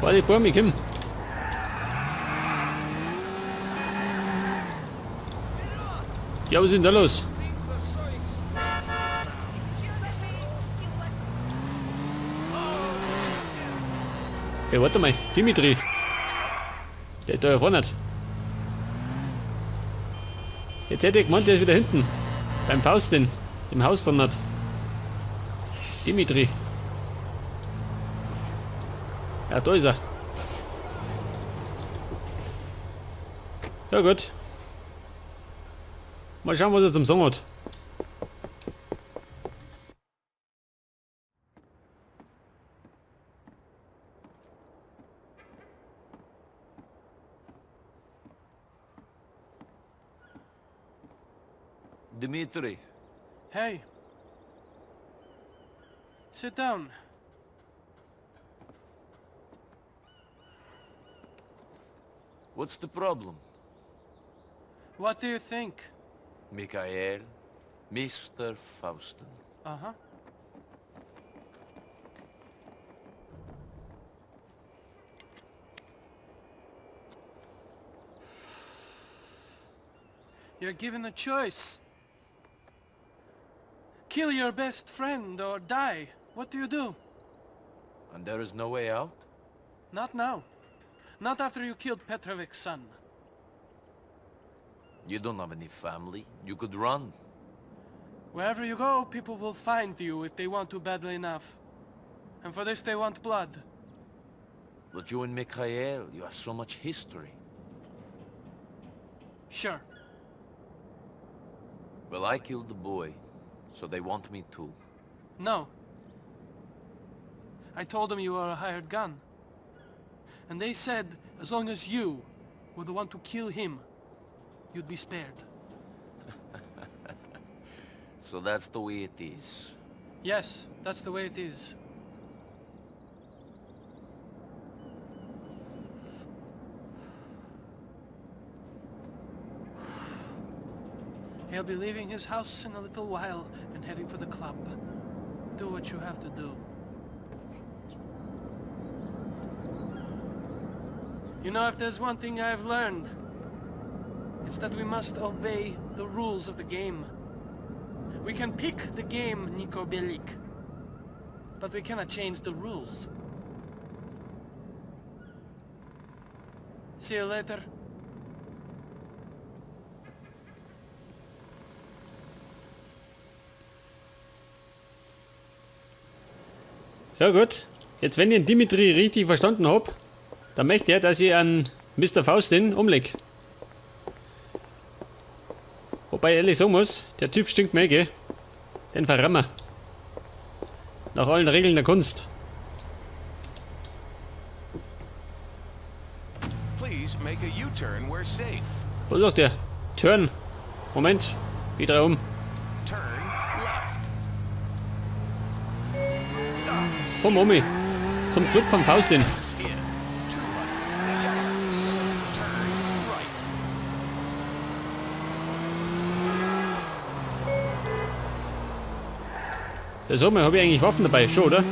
Warte, Baum, ich komm. Ja, was ist denn da los? Hey, warte mal, Dimitri. Der ist da ja vorne nicht. Jetzt hätte ich gemeint, der ist wieder hinten. Beim Faustin. Im Haus drin hat. Dimitri. Ja, da ist er. Ja gut. Mal schauen, was er zum Song hat. Dimitri. Hey. Sit down. What's the problem? What do you think? Michael, Mr. Faustin. Uh-huh. You're given a choice. Kill your best friend or die. What do you do? And there is no way out? Not now. Not after you killed Petrovic's son. You don't have any family. You could run. Wherever you go, people will find you if they want to badly enough. And for this they want blood. But you and Mikhail, you have so much history. Sure. Well, I killed the boy, so they want me too. No. I told them you were a hired gun. And they said as long as you were the one to kill him, you'd be spared. So that's the way it is. Yes, that's the way it is. He'll be leaving his house in a little while and heading for the club. Do what you have to do. You know, if there's one thing I've learned, it's that we must obey the rules of the game. We can pick the game, Niko Bellic, but we cannot change the rules. See you later. Ja gut, jetzt wenn ich den Dimitri richtig verstanden hab, dann möchte er, dass ich an Mr. Faustin umleg. Wobei ich ehrlich sagen muss, der Typ stinkt mir, gell? Den verrammen wir. Nach allen Regeln der Kunst. Please make a U-turn where safe. Was sagt der? Turn. Moment, wieder um. Turn left. Komm, Omi. Zum Club vom Faustin. In 200 yards. Turn right. Ja, sag mal, hab ich eigentlich Waffen dabei? Schon, oder?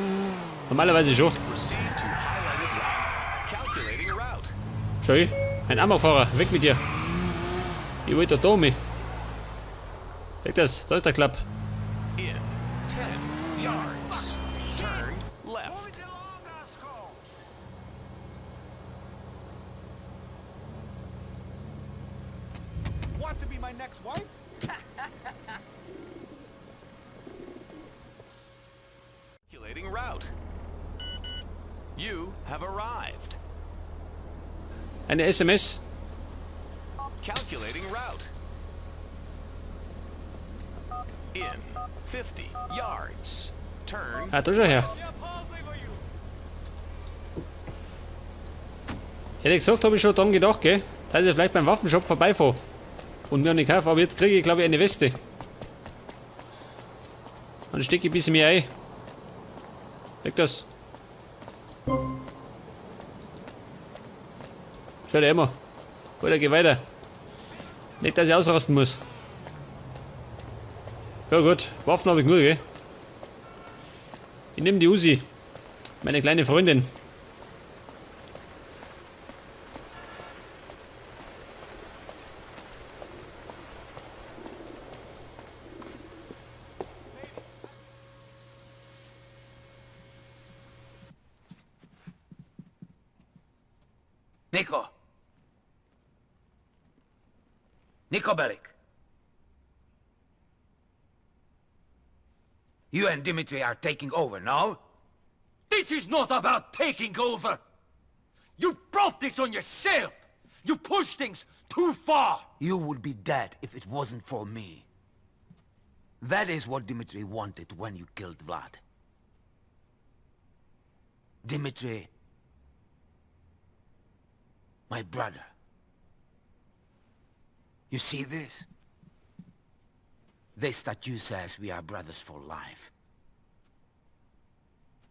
Normalerweise schon. Proceed to highlighted route. Calculating route. Schau, ein Ammerfahrer, weg mit dir. Ich wollte da Omi. Weg das, da ist der Klapp. In 10 yards. Turn left. Want to be my next wife? Calculating route. You have arrived. Eine SMS. Calculating route. In 50 yards. Turn. Ah, da schau her. Ehrlich gesagt habe ich schon dran gedacht, gell? Dass ich vielleicht beim Waffenshop vorbeifahre. Und mir eine kaufe, aber jetzt kriege ich glaube ich eine Weste. Dann stecke ich ein bisschen mehr ein. Weg das. Schau dir immer. Gut, geh weiter. Nicht, dass ich ausrasten muss. Ja gut, Waffen habe ich nur, gell? Ich nehme die Uzi. Meine kleine Freundin. Nico. Nico Bellic. You and Dimitri are taking over, no? This is not about taking over! You brought this on yourself! You pushed things too far! You would be dead if it wasn't for me. That is what Dimitri wanted when you killed Vlad. Dimitri, my brother. You see this? This statue says we are brothers for life.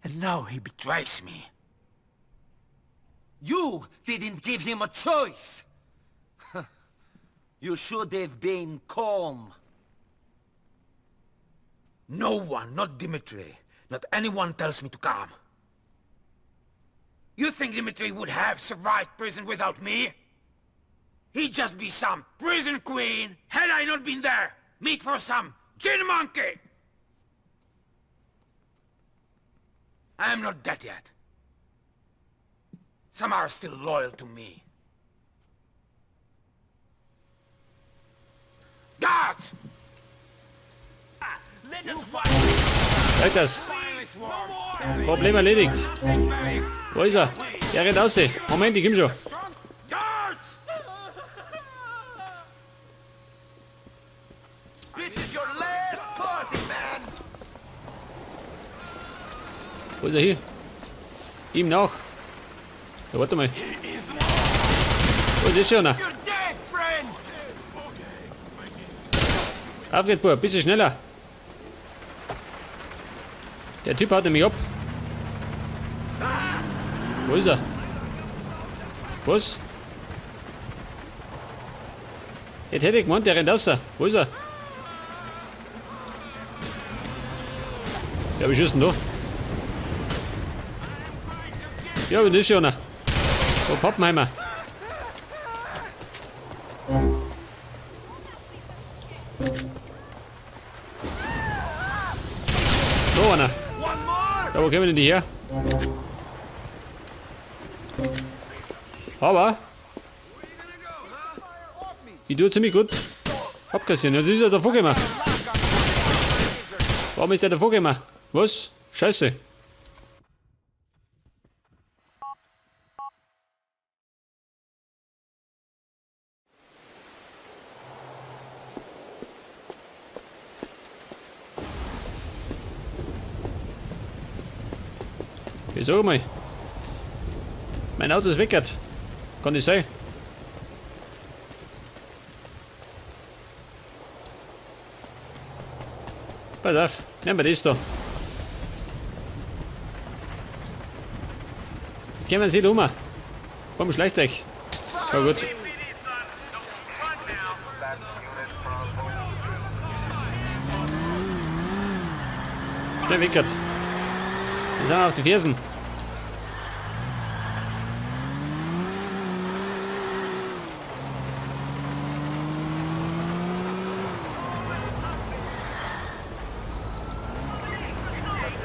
And now he betrays me. You didn't give him a choice! You should have been calm. No one, not Dimitri, not anyone tells me to calm. You think Dimitri would have survived prison without me? He'd just be some prison queen, had I not been there. Meat for some gin monkey! I am not dead yet. Some are still loyal to me. Guards! Zeig das. Problem erledigt. Wo ist er? Der rennt aus. Moment, ich komm schon. Guards! This is your last party, man! Wo ist er hier? Ihm nach. Ja, warte mal. Wo ist das schon? You're dead, friend! Auf geht's, Bub, bisschen schneller. Der Typ haut nämlich ab. Wo ist er? Was? Jetzt hätte ich gemeint, der rennt raus. Wo ist er? Ja, wie ist denn da? Ja, wie ist schon? Wo Pappenheimer? Da einer. Ja, wo kommen denn die her? Aber ich tue ziemlich gut abkassieren. Jetzt ist er davor gekommen. Warum ist der davor gekommen? Was? Scheiße. Wieso mal? Mein Auto ist weggert. Kann nicht sein. Pass auf, nehmen wir das da. Jetzt können wir sie um. Warum schleicht euch? Ja gut. Schnell weggert. Wir sind auf die Fersen.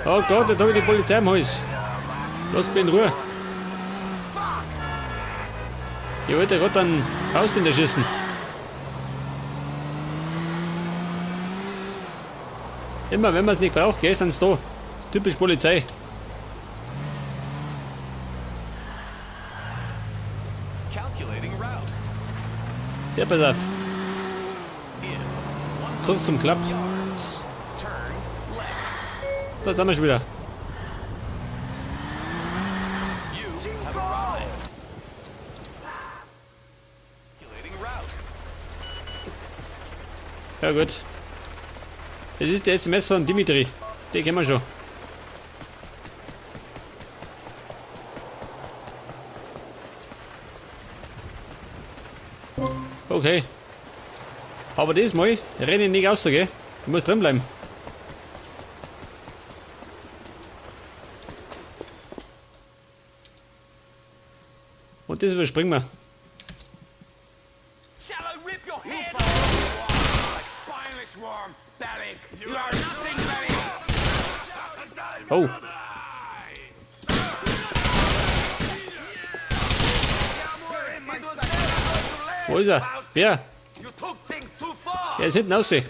Oh Gott, jetzt habe ich die Polizei am Hals. Lass mich in Ruhe. Ich wollte gerade einen Faust in der schießen. Immer wenn man es nicht braucht, geh, sind sie da. Typisch Polizei. Calculating route. Ja, pass auf. Zurück zum Klapp. Turn left. Da sind wir schon wieder. You have arrived. Calculating route. Ja gut. Es ist der SMS von Dimitri. Den kennen wir schon. Okay. Aber diesmal renne ich nicht raus, gell? Ich muss drin bleiben. Und das überspringen wir. Shall I rip your head off? Like spineless worm, Bellic! You are nothing, Bellic! Oh. Wo ist er? Wer? You took things too far. Der ist hinten aussehen.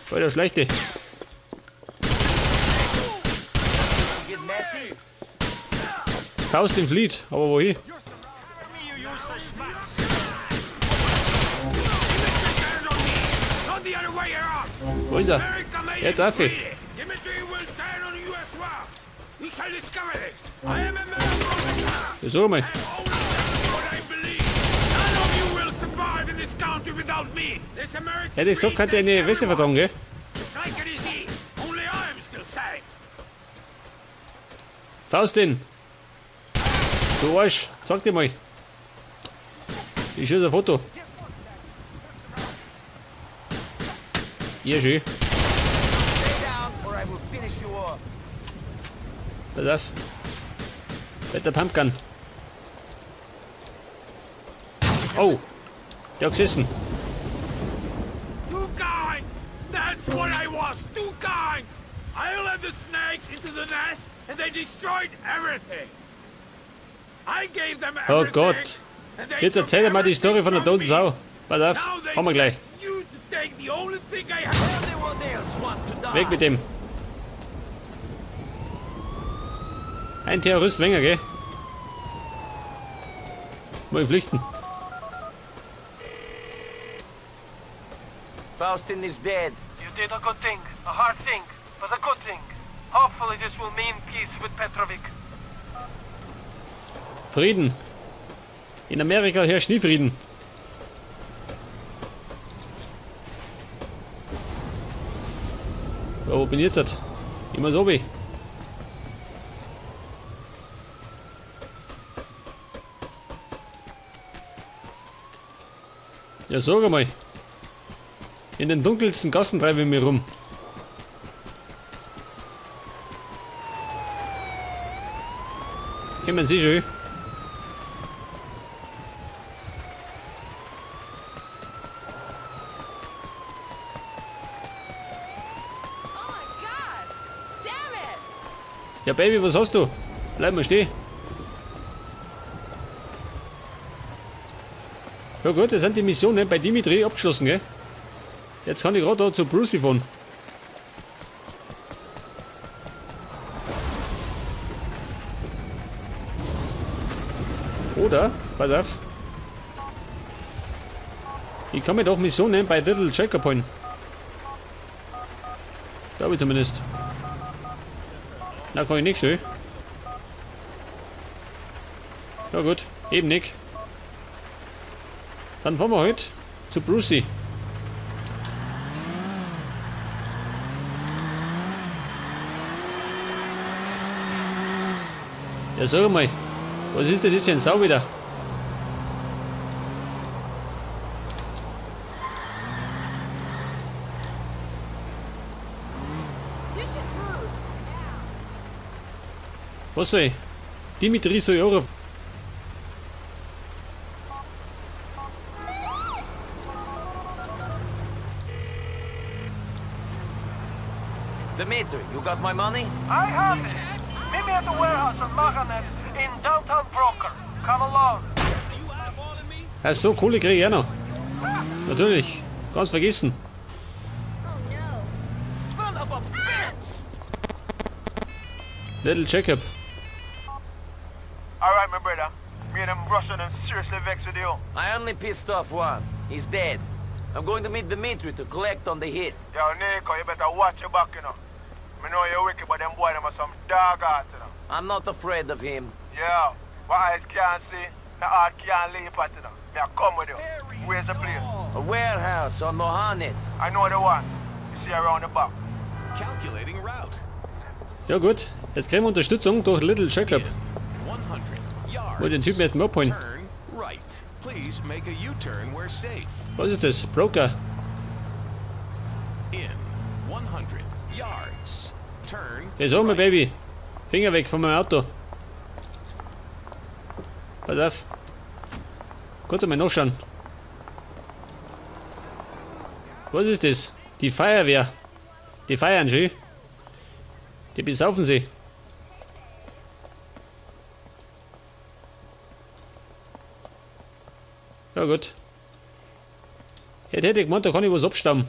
Voll der Schlechte. Get messy. Faust im Fleet. Aber wohin? Not the other way around. Wo ist er? America made Der it Teufel. free. Dimitri will turn on the US war. We shall discover this. I am American. So mal. Only what I believe. None of you will survive in this country without me. This American Hätte ich gesagt, hat er eine Weste vertragen, gell? It's like a disease. Only I am still safe. Faustin! Du Arsch, sag dir mal. Ich schieße ein Foto. Ja, schön. Stay down or I will finish you off. Pass auf. Wetter Pumpgun. Oh! Der hat gesessen. Too kind. That's what I was. Too kind. I led the snakes into the nest and they destroyed everything. I gave them everything. Oh Gott. and they Jetzt took erzähl dir mal die Story von der everything toten from Sau. Pass auf, me. Now they haben wir gleich. expect you to take the only thing I have. Everyone else want to die. Weg mit dem. Ein Terrorist weniger, gell? Mal flüchten. Faustin is dead. You did a good thing, a hard thing, but a good thing. Hopefully this will mean peace with Petrovic. Frieden. In Amerika herrscht nie Frieden. Ja, wo bin ich jetzt? Immer so wie. Ja, sag einmal. In den dunkelsten Gassen treibe ich mich rum. Kommen Sie schon. Oh my god! Damn it! Ja, Baby, was hast du? Bleib mal stehen. Ja gut, jetzt sind die Missionen bei Dimitri abgeschlossen, gell? Jetzt kann ich gerade da zu Brucey fahren. Oder, pass auf. Ich kann mir doch Missionen bei Little Jacob holen. Glaube ich zumindest. Na, kann ich nicht, schön. Ja gut, eben nicht. Dann fahren wir heute zu Brucey. Ja, sag mal, was ist denn das für ein Sau wieder? Was soll ich? Dimitri soll ich auch. Dimitri, you got my money? I have it! Meet me at the warehouse of Maganet in downtown Broker. Come along. Ach so, Kohle kriege ich auch noch. Natürlich, ganz vergessen. Oh no. Son of a bitch! Little Jacob. Alright, my brother. Me and them Russian and seriously vexed with you. I only pissed off one. He's dead. I'm going to meet Dimitri to collect on the hit. Yo, Nico, you better watch your back, you know. Me know you're wicked, but them boy them are some dog hearts, you know. I'm not afraid of him. Yeah, what eyes can't see, the heart can't leap at, you know. Me I come with you. Where's the place? A warehouse on Mohanet. I know the one. You see around the back. Calculating route. Ja gut, jetzt kriegen wir Unterstützung durch Little Jacob. 100 yards. Wollte den Typen erst mal abholen. Turn right. Please make a U-turn where safe. Was ist das? Broker. In 100 yards. Turn. Ja, sag mal, Baby. Finger weg von meinem Auto. Pass auf. Kurz einmal nachschauen. Was ist das? Die Feuerwehr. Die feiern schön. Die besaufen sie. Ja gut. Jetzt hätte ich gemeint, da kann ich was abstammen.